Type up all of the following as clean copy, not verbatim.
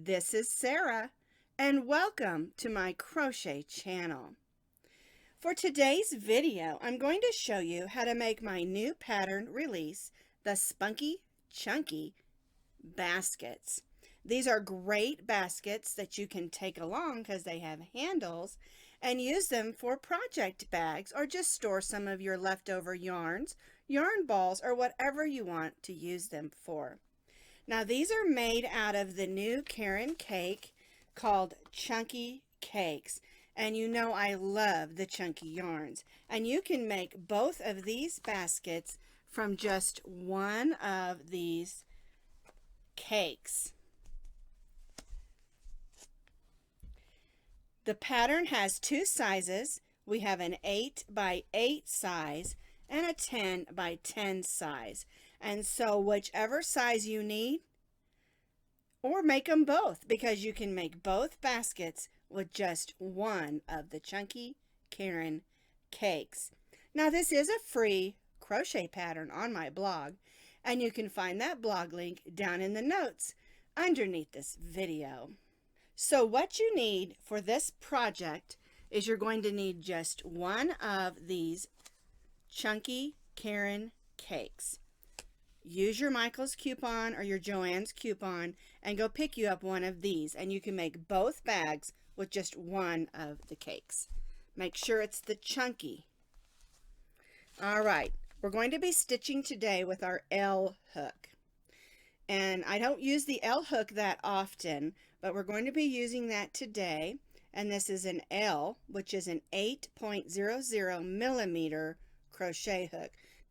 This is Sarah, and welcome to my crochet channel. For today's video, I'm going to show you how to make my new pattern release, the Spunky Chunky baskets. These are great baskets that you can take along because they have handles and use them for project bags or just store some of your leftover yarns, yarn balls, or whatever you want to use them for. Now these are made out of the new Caron cake called Chunky Cakes. And you know I love the chunky yarns. And you can make both of these baskets from just one of these cakes. The pattern has two sizes. We have an 8 by 8 size and a 10 by 10 size. And so whichever size you need, or make them both, because you can make both baskets with just one of the Chunky Caron cakes. Now this is a free crochet pattern on my blog, and you can find that blog link down in the notes underneath this video. So what you need for this project is you're going to need just one of these Chunky Caron cakes. Use your Michael's coupon or your Joann's coupon and go pick you up one of these, and you can make both bags with just one of the cakes. Make sure it's the chunky. All right, we're going to be stitching today with our L hook. And I don't use the L hook that often, but we're going to be using that today. And this is an L, which is an 8.00 millimeter crochet hook.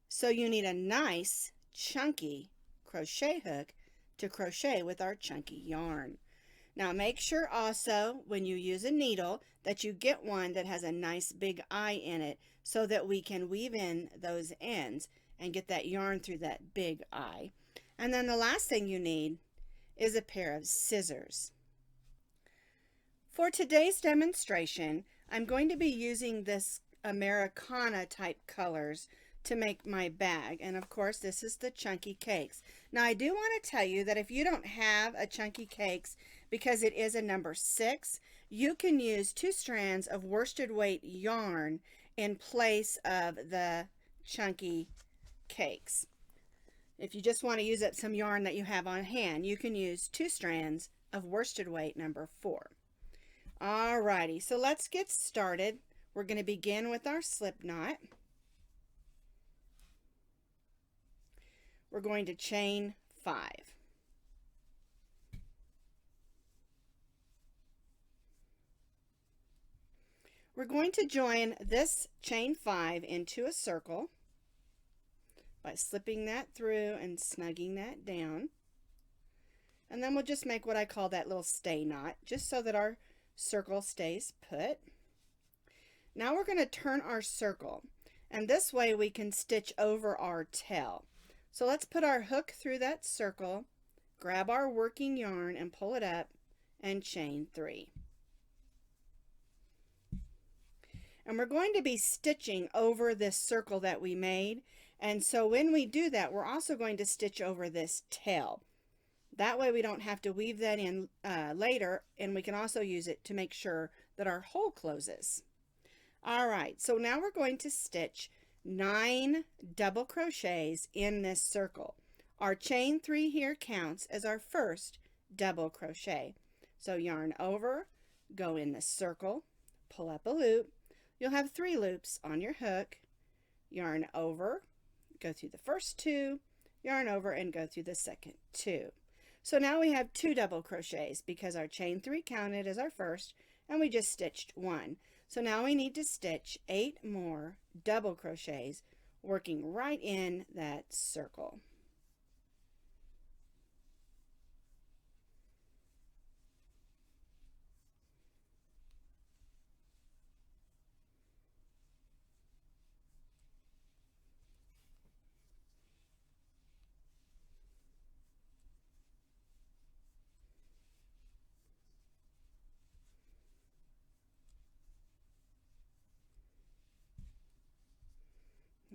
So you need a nice chunky crochet hook to crochet with our chunky yarn. Now make sure also when you use a needle that you get one that has a nice big eye in it so that we can weave in those ends and get that yarn through that big eye. And then the last thing you need is a pair of scissors. For today's demonstration, I'm going to be using this Americana type colors to make my bag, and of course this is the Chunky Cakes. Now I do want to tell you that if you don't have a Chunky Cakes, because it is a number 6, you can use 2 strands of worsted weight yarn in place of the Chunky Cakes. If you just want to use up some yarn that you have on hand, you can use 2 strands of worsted weight number 4. Alrighty, so let's get started. We're going to begin with our slip knot. We're going to chain 5. We're going to join this chain 5 into a circle by slipping that through and snugging that down. And then we'll just make what I call that little stay knot, just so that our circle stays put. Now we're going to turn our circle, and this way we can stitch over our tail. So let's put our hook through that circle, grab our working yarn and pull it up and chain 3. And we're going to be stitching over this circle that we made, and so when we do that, we're also going to stitch over this tail. That way we don't have to weave that in later, and we can also use it to make sure that our hole closes. All right, so now we're going to stitch 9 double crochets in this circle. Our chain 3 here counts as our first double crochet. So yarn over, go in the circle, pull up a loop. You'll have 3 loops on your hook. Yarn over, go through the first 2, yarn over, and go through the second 2. So now we have 2 double crochets because our chain 3 counted as our first and we just stitched 1. So now we need to stitch 8 more double crochets working right in that circle.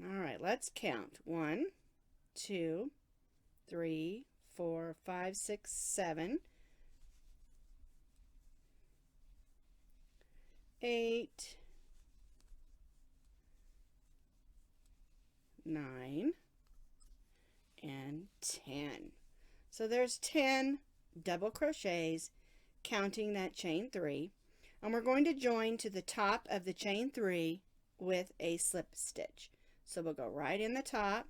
All right, let's count. 1, 2, 3, 4, 5, 6, 7. 8, 9, and 10. So there's 10 double crochets counting that chain 3, and we're going to join to the top of the chain 3 with a slip stitch. So we'll go right in the top,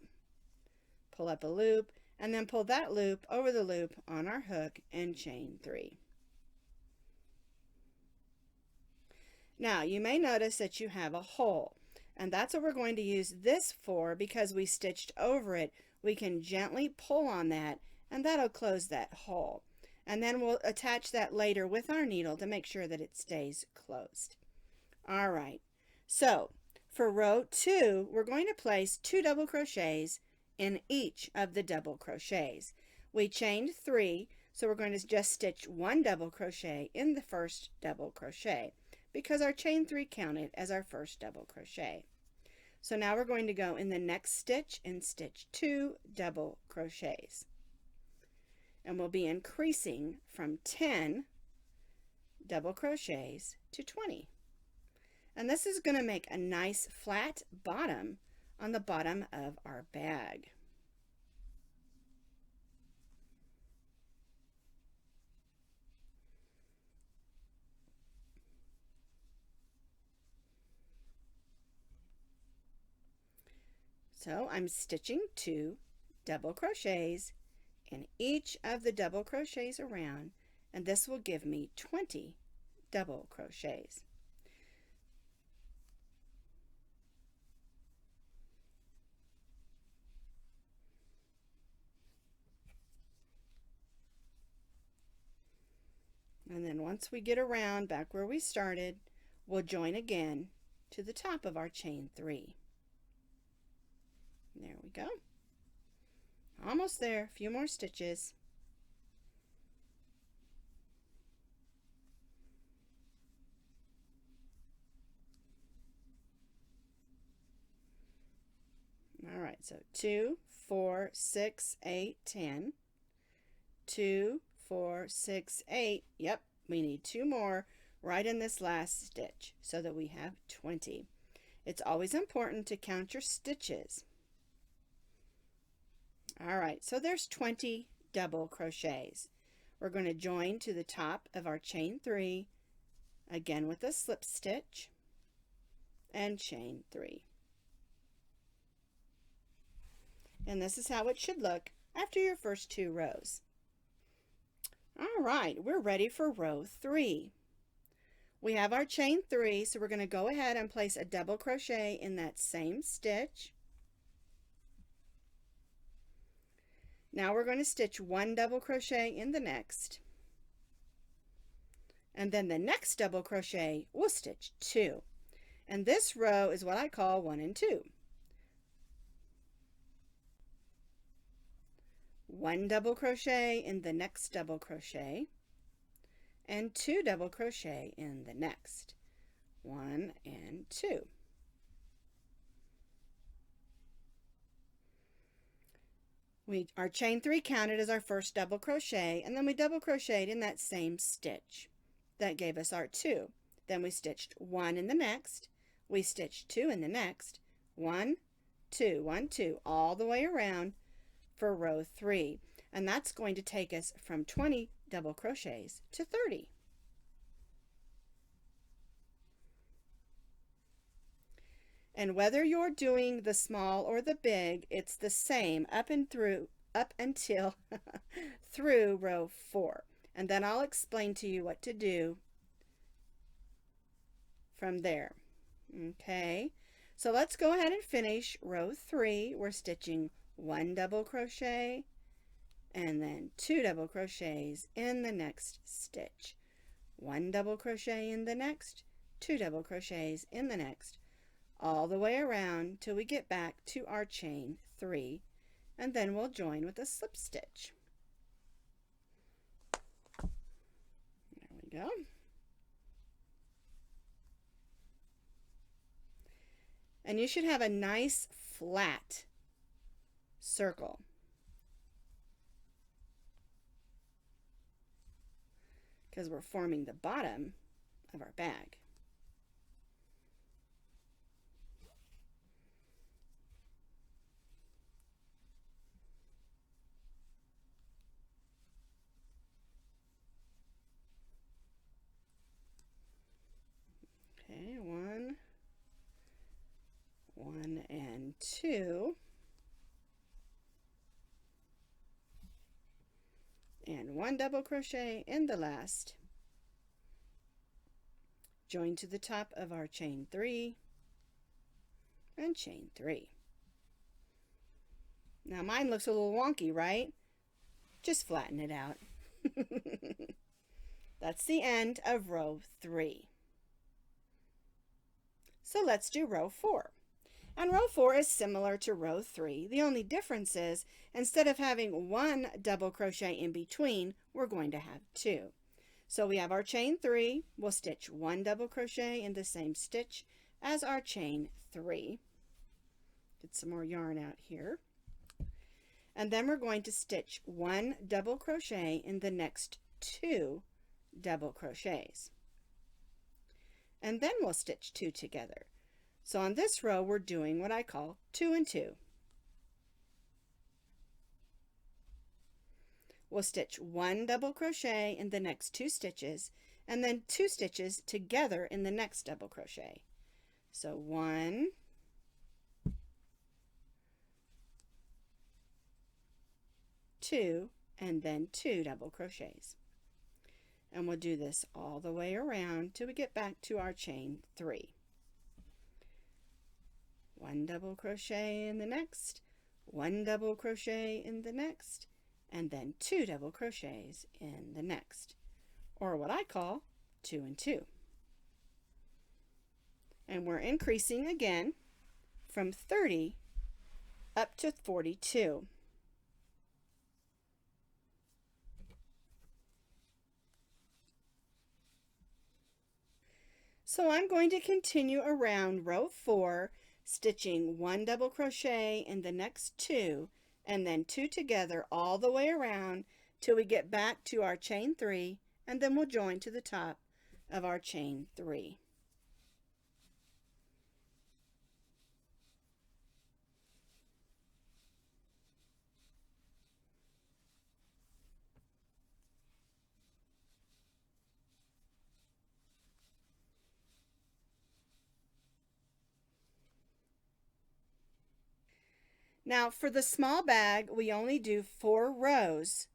pull up a loop, and then pull that loop over the loop on our hook and chain 3. Now you may notice that you have a hole, and that's what we're going to use this for. Because we stitched over it, we can gently pull on that and that'll close that hole, and then we'll attach that later with our needle to make sure that it stays closed. Alright, so for row 2 we're going to place 2 double crochets in each of the double crochets. We chained 3, so we're going to just stitch 1 double crochet in the first double crochet because our chain 3 counted as our first double crochet. So now we're going to go in the next stitch and stitch 2 double crochets. And we'll be increasing from 10 double crochets to 20. And this is going to make a nice flat bottom on the bottom of our bag. So I'm stitching 2 double crochets in each of the double crochets around, and this will give me 20 double crochets. And then once we get around back where we started, we'll join again to the top of our chain 3. There we go. Almost there, a few more stitches. All right, so 2, 4, 6, 8, 10. 2, 4, 6, 8. Yep, we need 2 more right in this last stitch so that we have 20. It's always important to count your stitches. All right, so there's 20 double crochets. We're going to join to the top of our chain 3 again with a slip stitch and chain 3. And this is how it should look after your first 2 rows. All right, we're ready for row 3. We have our chain 3, so we're going to go ahead and place a double crochet in that same stitch. Now we're going to stitch 1 double crochet in the next, and then the next double crochet we'll stitch 2, and this row is what I call 1 and 2. 1 double crochet in the next double crochet, and 2 double crochet in the next. 1 and 2. Our chain 3 counted as our first double crochet, and then we double crocheted in that same stitch. That gave us our 2. Then we stitched 1 in the next, we stitched 2 in the next, 1, 2, 1, 2, all the way around for row 3. And that's going to take us from 20 double crochets to 30. And whether you're doing the small or the big, it's the same up until through row 4. And then I'll explain to you what to do from there. Okay, so let's go ahead and finish row 3. We're stitching 1 double crochet and then 2 double crochets in the next stitch. 1 double crochet in the next, 2 double crochets in the next, all the way around till we get back to our chain 3, and then we'll join with a slip stitch. There we go. And you should have a nice flat circle. Because we're forming the bottom of our bag. chain 2, and 1 double crochet in the last, join to the top of our chain 3, and chain 3. Now mine looks a little wonky, right? Just flatten it out. That's the end of row 3. So let's do row 4. And row 4 is similar to row 3. The only difference is instead of having 1 double crochet in between, we're going to have 2. So we have our chain 3. We'll stitch 1 double crochet in the same stitch as our chain 3. Get some more yarn out here. And then we're going to stitch 1 double crochet in the next 2 double crochets. And then we'll stitch 2 together. So on this row we're doing what I call 2 and 2. We'll stitch 1 double crochet in the next 2 stitches and then 2 stitches together in the next double crochet. So 1, 2, and then 2 double crochets. And we'll do this all the way around till we get back to our chain 3. 1 double crochet in the next, 1 double crochet in the next, and then 2 double crochets in the next, or what I call 2 and 2. And we're increasing again from 30 up to 42. So I'm going to continue around row 4, stitching 1 double crochet in the next 2, and then 2 together all the way around till we get back to our chain 3, and then we'll join to the top of our chain 3. Now for the small bag, we only do 4 rows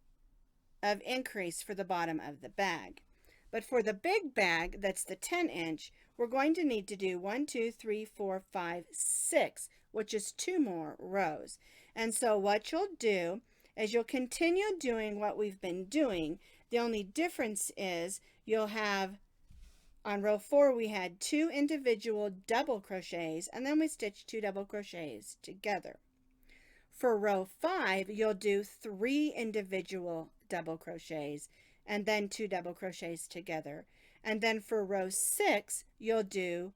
of increase for the bottom of the bag. But for the big bag, that's the 10-inch, we're going to need to do 1, 2, 3, 4, 5, 6, which is 2 more rows. And so what you'll do is you'll continue doing what we've been doing. The only difference is you'll have, on row 4 we had 2 individual double crochets, and then we stitched 2 double crochets together. For row 5, you'll do 3 individual double crochets and then 2 double crochets together. And then for row 6, you'll do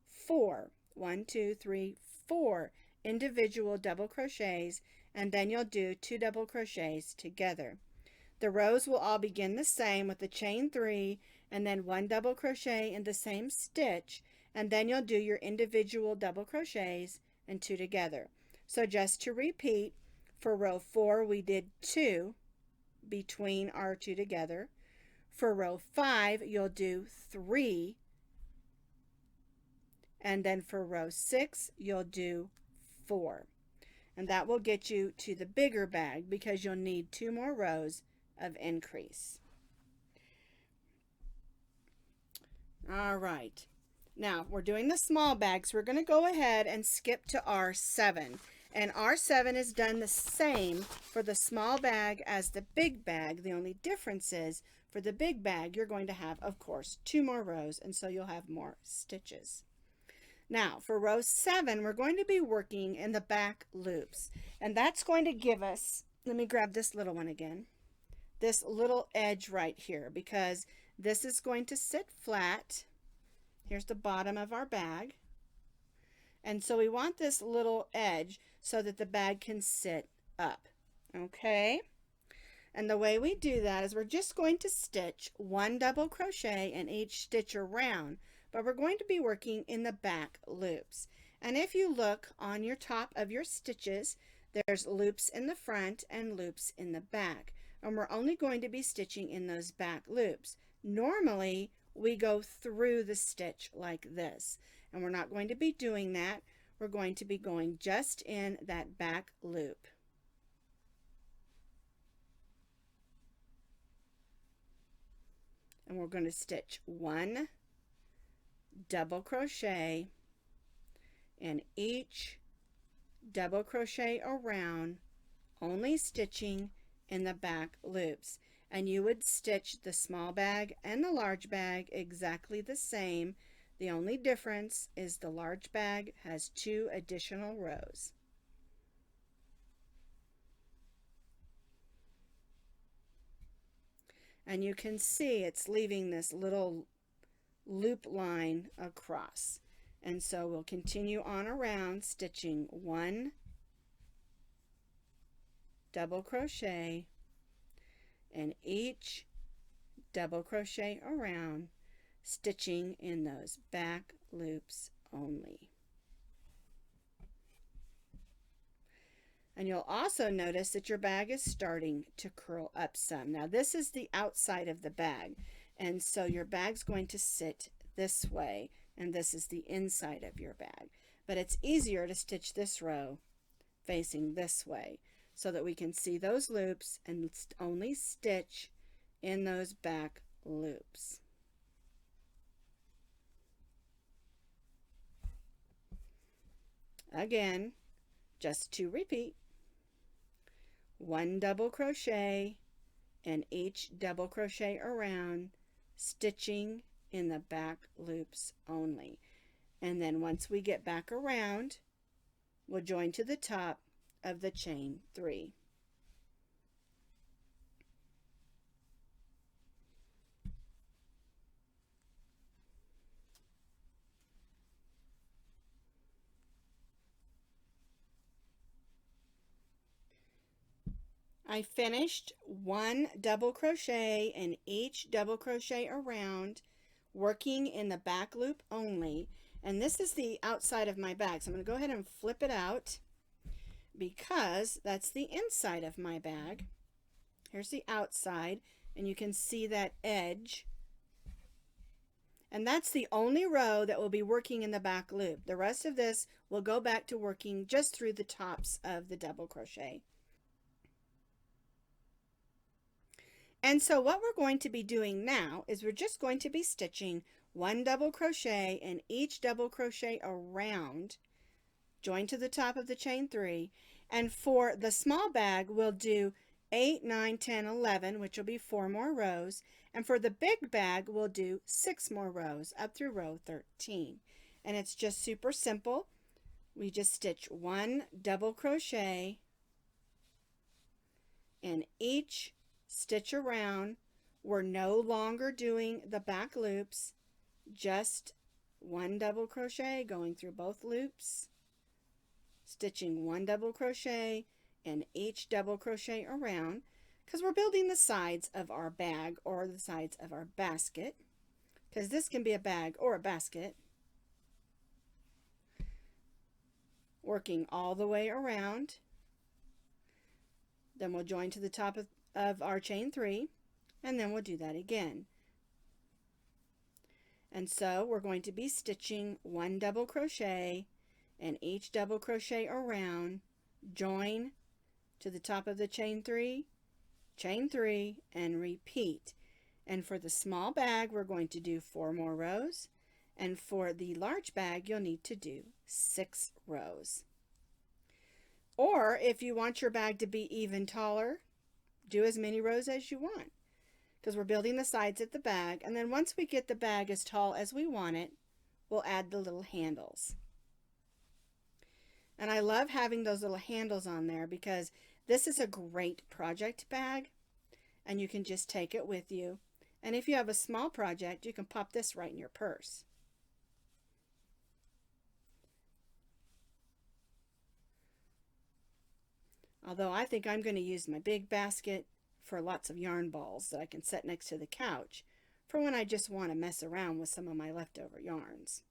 4. 1, 2, 3, 4 individual double crochets, and then you'll do 2 double crochets together. The rows will all begin the same with the chain 3 and then 1 double crochet in the same stitch, and then you'll do your individual double crochets and 2 together. So just to repeat, for row 4 we did 2 between our 2 together. For row 5 you'll do 3, and then for row 6 you'll do 4. And that will get you to the bigger bag because you'll need 2 more rows of increase. All right, now we're doing the small bag, so we're going to go ahead and skip to R7. And R7 is done the same for the small bag as the big bag. The only difference is for the big bag, you're going to have, of course, 2 more rows, and so you'll have more stitches. Now, for row 7, we're going to be working in the back loops. And that's going to give us, let me grab this little one again, this little edge right here, because this is going to sit flat. Here's the bottom of our bag. And so we want this little edge so that the bag can sit up, okay? And the way we do that is we're just going to stitch 1 double crochet in each stitch around, but we're going to be working in the back loops. And if you look on your top of your stitches, there's loops in the front and loops in the back. And we're only going to be stitching in those back loops. Normally, we go through the stitch like this, and we're not going to be doing that. we're going to be going just in that back loop. And we're going to stitch 1 double crochet in each double crochet around, only stitching in the back loops. And you would stitch the small bag and the large bag exactly the same. The only difference is the large bag has 2 additional rows. And you can see it's leaving this little loop line across. And so we'll continue on around, stitching 1 double crochet in each double crochet around, stitching in those back loops only. And you'll also notice that your bag is starting to curl up some. Now this is the outside of the bag, and so your bag's going to sit this way, and this is the inside of your bag. But it's easier to stitch this row facing this way so that we can see those loops and only stitch in those back loops. Again, just to repeat, 1 double crochet in each double crochet around, stitching in the back loops only. And then once we get back around, we'll join to the top of the chain 3. I finished 1 double crochet in each double crochet around, working in the back loop only. And this is the outside of my bag, so I'm going to go ahead and flip it out because that's the inside of my bag. Here's the outside, and you can see that edge. And that's the only row that will be working in the back loop. The rest of this will go back to working just through the tops of the double crochet. And so what we're going to be doing now is we're just going to be stitching 1 double crochet in each double crochet around, join to the top of the chain 3, and for the small bag we'll do 8, 9, 10, 11, which will be 4 more rows, and for the big bag we'll do 6 more rows up through row 13. And it's just super simple. We just stitch 1 double crochet in each stitch around. We're no longer doing the back loops, just 1 double crochet going through both loops, stitching 1 double crochet in each double crochet around, because we're building the sides of our bag or the sides of our basket, because this can be a bag or a basket. Working all the way around, then we'll join to the top of our chain 3, and then we'll do that again. And so we're going to be stitching 1 double crochet in each double crochet around, join to the top of the chain 3, and repeat. And for the small bag we're going to do 4 more rows, and for the large bag you'll need to do 6 rows. Or if you want your bag to be even taller, do as many rows as you want, because we're building the sides of the bag. And then once we get the bag as tall as we want it, we'll add the little handles. And I love having those little handles on there because this is a great project bag and you can just take it with you. And if you have a small project, you can pop this right in your purse. Although I think I'm going to use my big basket for lots of yarn balls that I can set next to the couch for when I just want to mess around with some of my leftover yarns.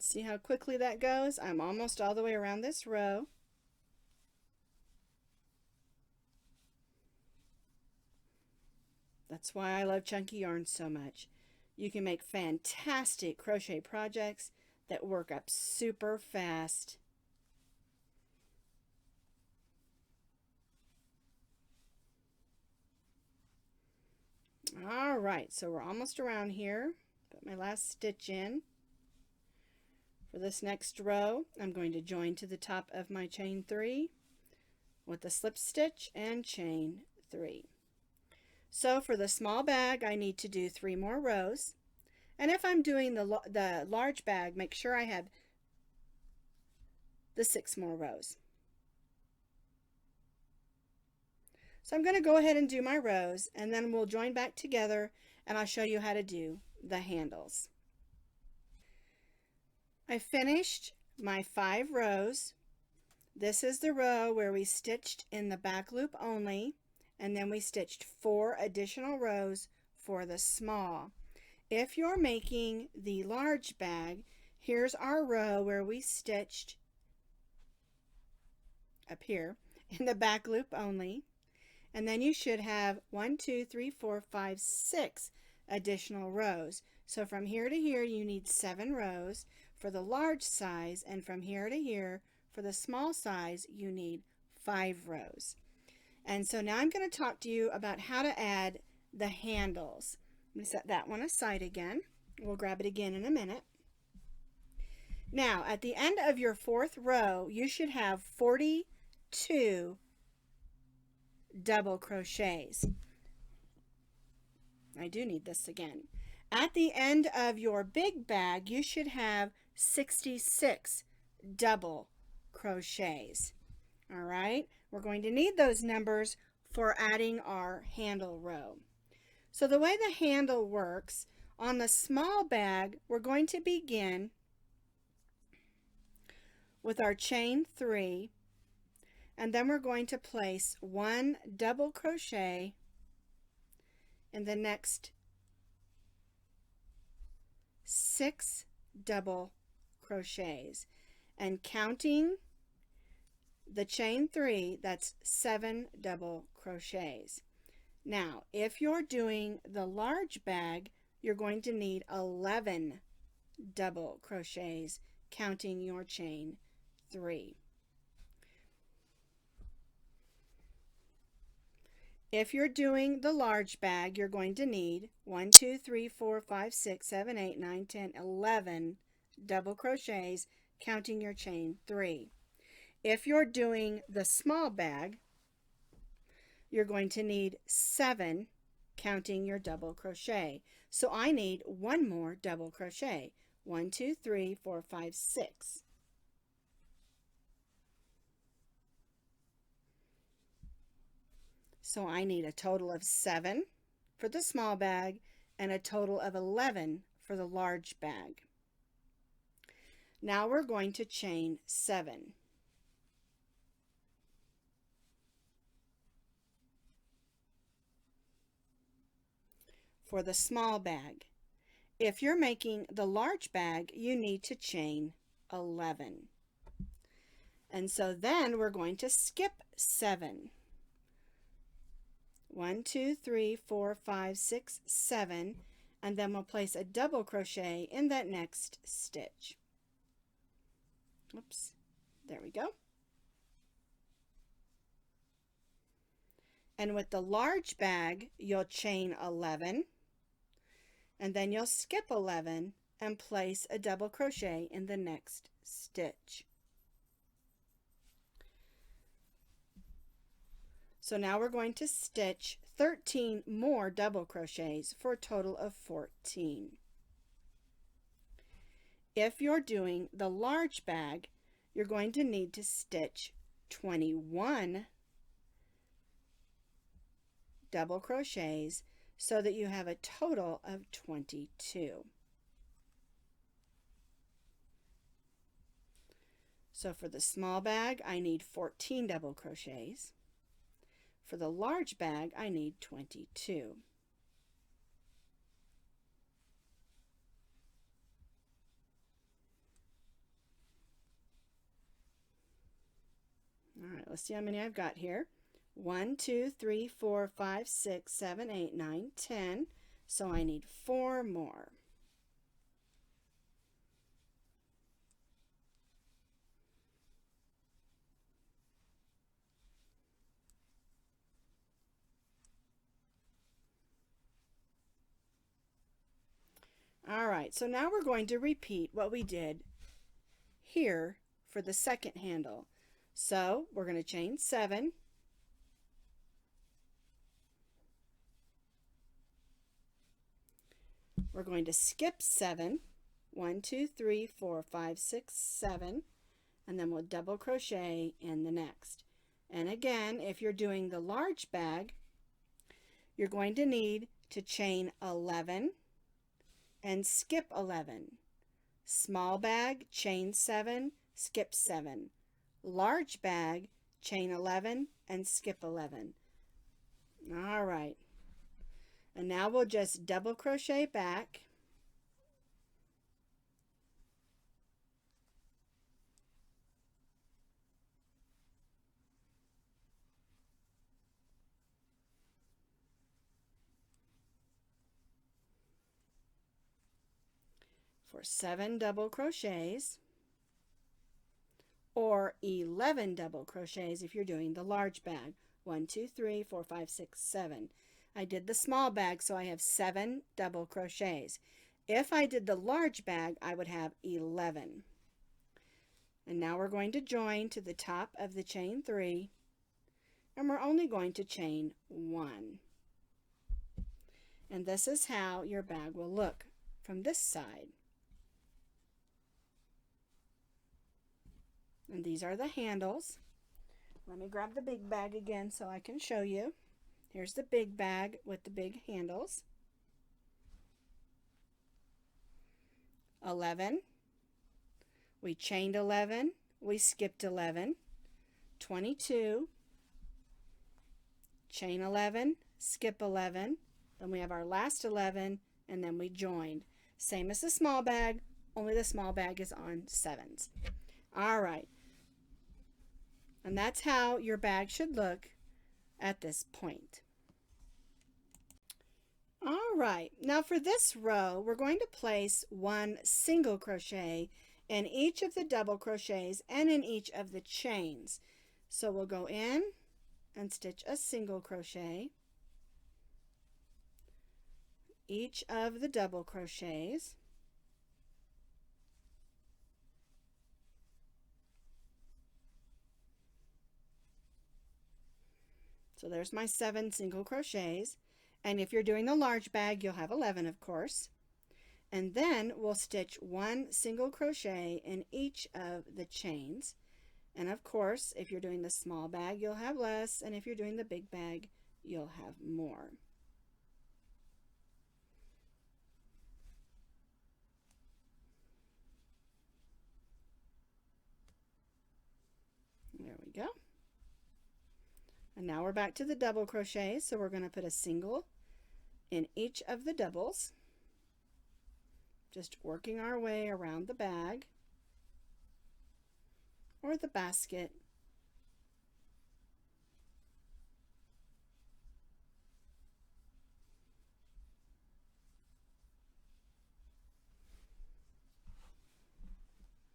See how quickly that goes? I'm almost all the way around this row. That's why I love chunky yarns so much. You can make fantastic crochet projects that work up super fast. All right, so we're almost around here. Put my last stitch in. For this next row, I'm going to join to the top of my chain 3 with a slip stitch and chain 3. So for the small bag, I need to do 3 more rows. And if I'm doing the large bag, make sure I have the 6 more rows. So I'm going to go ahead and do my rows, and then we'll join back together and I'll show you how to do the handles. I finished my 5 rows. This is the row where we stitched in the back loop only, and then we stitched 4 additional rows for the small. If you're making the large bag, here's our row where we stitched up here in the back loop only, and then you should have 1, 2, 3, 4, 5, 6 additional rows. So from here to here you need 7 rows for the large size, and from here to here for the small size you need 5 rows. And so now I'm going to talk to you about how to add the handles. Let me set that one aside again. We'll grab it again in a minute. Now at the end of your 4th row you should have 42 double crochets. I do need this again. At the end of your big bag you should have 66 double crochets. All right, we're going to need those numbers for adding our handle row. So the way the handle works, on the small bag we're going to begin with our chain 3, and then we're going to place 1 double crochet in the next 6 double crochets, and counting the chain 3, that's 7 double crochets. Now if you're doing the large bag, you're going to need 11 double crochets counting your chain 3. If you're doing the large bag, you're going to need 1, 2, 3, 4, 5, 6, 7, 8, 9, 10, 11 double crochets counting your chain 3. If you're doing the small bag, you're going to need 7 counting your double crochet. So I need 1 more double crochet. 1, 2, 3, 4, 5, 6. So I need a total of 7 for the small bag and a total of 11 for the large bag. Now we're going to chain 7. For the small bag. If you're making the large bag, you need to chain 11. And so then we're going to skip 7. 1, 2, 3, 4, 5, 6, 7, and then we'll place a double crochet in that next stitch. Oops, there we go. And with the large bag, you'll chain 11, and then you'll skip 11 and place a double crochet in the next stitch. So now we're going to stitch 13 more double crochets for a total of 14. If you're doing the large bag, you're going to need to stitch 21 double crochets so that you have a total of 22. So for the small bag, I need 14 double crochets. For the large bag, I need 22. All right, let's see how many I've got here. 1, 2, 3, 4, 5, 6, 7, 8, 9, 10. So I need 4 more. All right, so now we're going to repeat what we did here for the second handle. So we're going to chain 7. We're going to skip 7. 1, 2, 3, 4, 5, 6, 7. And then we'll double crochet in the next. And again, if you're doing the large bag, you're going to need to chain 11 and skip 11. Small bag, chain 7, skip 7. Large bag, chain 11 and skip 11. All right. And now we'll just double crochet back. For 7 double crochets, or 11 double crochets if you're doing the large bag. 1, 2, 3, 4, 5, 6, 7. I did the small bag, so I have 7 double crochets. If I did the large bag, I would have 11. And now we're going to join to the top of the chain 3, and we're only going to chain 1. And this is how your bag will look from this side. And these are the handles. Let me grab the big bag again so I can show you. Here's the big bag with the big handles. 11. We chained 11. We skipped 11. 22. Chain 11. Skip 11. Then we have our last 11, and then we joined. Same as the small bag, only the small bag is on 7s. All right. And that's how your bag should look at this point. All right, now for this row, we're going to place 1 single crochet in each of the double crochets and in each of the chains. So we'll go in and stitch a single crochet, each of the double crochets, so there's my 7 single crochets. And if you're doing the large bag, you'll have 11, of course. And then we'll stitch 1 single crochet in each of the chains. And of course, if you're doing the small bag, you'll have less. And if you're doing the big bag, you'll have more. There we go. And now we're back to the double crochet, so we're going to put a single in each of the doubles, just working our way around the bag or the basket.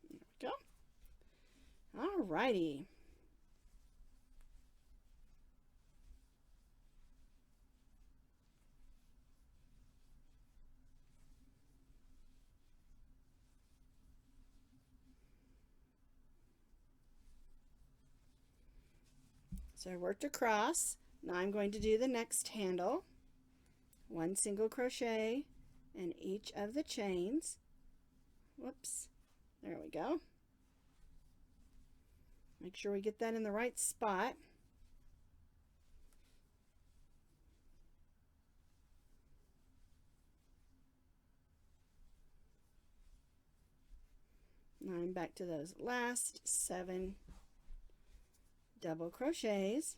There we go. All righty. So I worked across. Now I'm going to do the next handle. 1 single crochet in each of the chains. Whoops. There we go. Make sure we get that in the right spot. Now I'm back to those last 7 double crochets.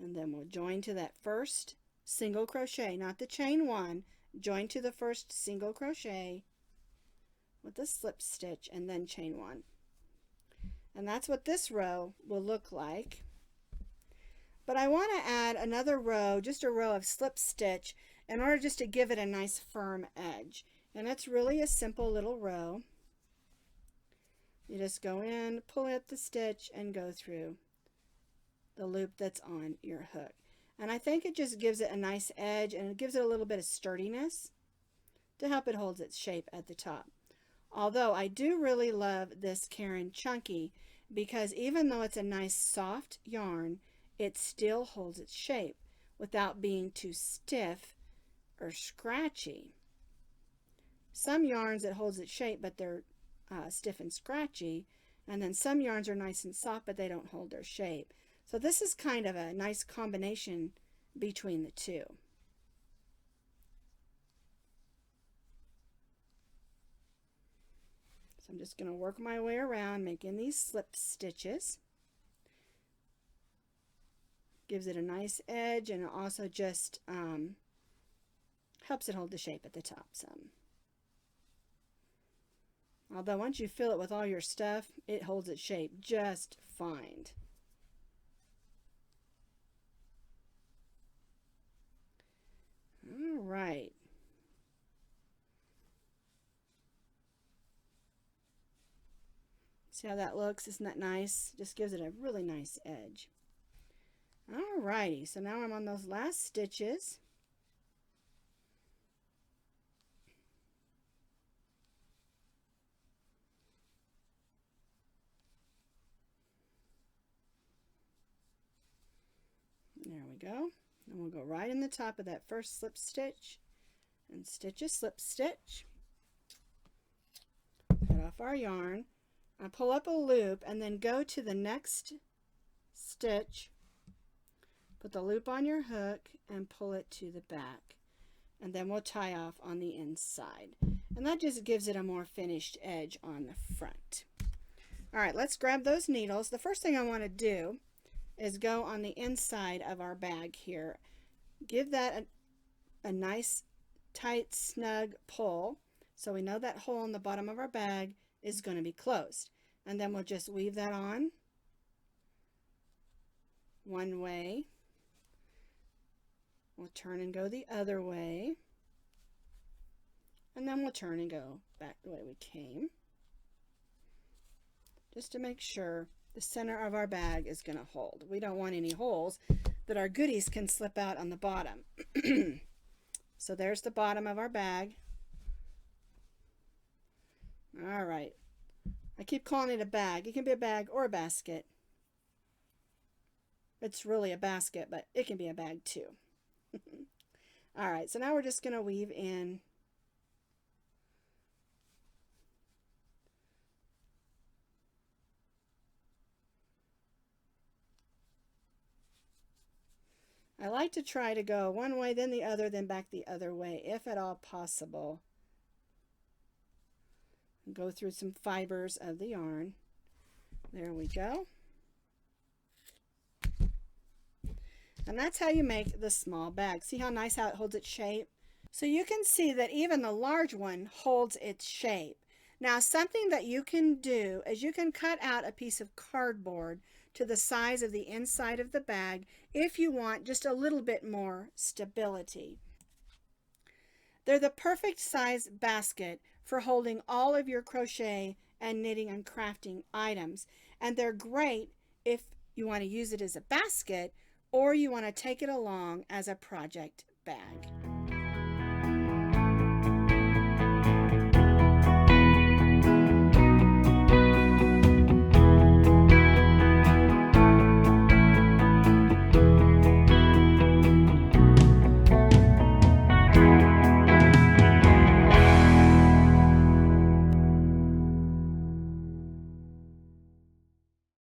And then we'll join to that first single crochet, not the chain one. Join to the first single crochet with a slip stitch and then chain one. And that's what this row will look like. But I want to add another row, just a row of slip stitch, in order just to give it a nice firm edge. And it's really a simple little row. You just go in, pull up the stitch, and go through the loop that's on your hook. And I think it just gives it a nice edge, and it gives it a little bit of sturdiness to help it hold its shape at the top. Although I do really love this Karen Chunky, because even though it's a nice soft yarn, it still holds its shape without being too stiff or scratchy. Some yarns it holds its shape, but they're stiff and scratchy, and then some yarns are nice and soft, but they don't hold their shape. So this is kind of a nice combination between the two. So I'm just going to work my way around making these slip stitches. Gives it a nice edge, and it also just helps it hold the shape at the top some. Although once you fill it with all your stuff, it holds its shape just fine. All right. See how that looks? Isn't that nice? Just gives it a really nice edge. Alrighty, so now I'm on those last stitches. There we go. And we'll go right in the top of that first slip stitch and stitch a slip stitch. Cut off our yarn. I pull up a loop and then go to the next stitch. Put the loop on your hook and pull it to the back, and then we'll tie off on the inside, and that just gives it a more finished edge on the front. All right, let's grab those needles. The first thing I want to do is go on the inside of our bag here. Give that a nice tight snug pull so we know that hole in the bottom of our bag is going to be closed, and then we'll just weave that on one way. We'll turn and go the other way, and then we'll turn and go back the way we came, just to make sure the center of our bag is going to hold. We don't want any holes that our goodies can slip out on the bottom. So there's the bottom of our bag. All right. I keep calling it a bag. It can be a bag or a basket. It's really a basket, but it can be a bag too. All right, so now we're just going to weave in I like to try to go one way, then the other, then back the other way, if at all possible. Go through some fibers of the yarn. There we go. And that's how you make the small bag. See how nice how it holds its shape? So you can see that even the large one holds its shape. Now something that you can do is you can cut out a piece of cardboard to the size of the inside of the bag if you want just a little bit more stability. They're the perfect size basket for holding all of your crochet and knitting and crafting items. And they're great if you want to use it as a basket or you want to take it along as a project bag.